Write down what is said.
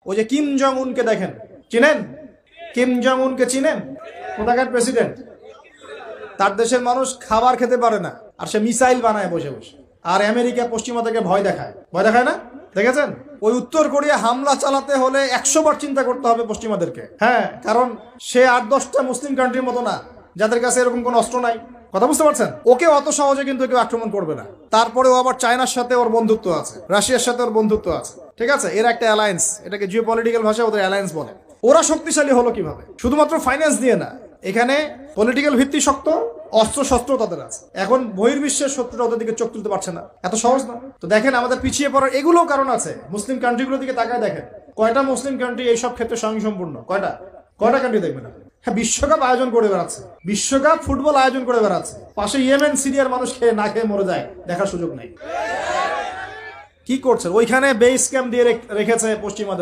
ওই যে Kim Jong উনকে দেখেন, চিনেন? কিম জং উনকে চিনেন? কোথাকার প্রেসিডেন্ট? তার দেশের মানুষ খাবার খেতে পারে না, আর সে মিসাইল বানায় বসে বসে। আর আমেরিকা পশ্চিমা থেকে ভয় দেখায়, ভয় দেখায় না? দেখেছেন? ওই উত্তর কোরিয়া হামলা চালাতে হলে 100 বার চিন্তা করতে হবে পশ্চিমাদেরকে। হ্যাঁ, কারণ সে 8-10টা মুসলিম কান্ট্রির মতো না যাদের কাছে এরকম কোনো অস্ত্র নাই। কথা বুঝতে পারছেন? ওকে অত সহজে কিন্তু কেউ আক্রমণ করবে না। তারপরেও আবার চায়নার সাথে ওর বন্ধুত্ব আছে, রাশিয়ার সাথে ওর বন্ধুত্ব আছে, ঠিক আছে? এর একটা অ্যালায়েন্স, এটাকে জিও পলিটিক্যাল ভাষায় ওদের অ্যালায়েন্স বলে। ওরা শক্তিশালী হলো কিভাবে? শুধুমাত্র ফাইন্যান্স দিয়ে না, এখানে পলিটিক্যাল ভিত্তি শক্ত, অস্ত্র শস্ত্র তাদের আছে। এখন বহির্বিশ্বের শত্রুরা ওদের দিকে চোখ তুলতে পারছে না, এত সহজ না। তো দেখেন আমাদের পিছিয়ে পড়ার এগুলো কারণ আছে। মুসলিম কান্ট্রিগুলোর দিকে তাকায় দেখেন, কয়টা মুসলিম কান্ট্রি এইসব ক্ষেত্রে স্বয়ংসম্পূর্ণ? কয়টা কান্ট্রি দেখবেন আপনি? হ্যাঁ, বিশ্বকাপ আয়োজন করে বেড়াচ্ছে, বিশ্বকাপ ফুটবল আয়োজন করে বেড়াচ্ছে, পাশে ইয়েমেন সিরিয়ার মানুষ খেয়ে না খেয়ে মরে যায়, দেখার সুযোগ নেই। কি করছে? ওইখানে বেস ক্যাম্প দিয়ে রেখেছে পশ্চিমাদের।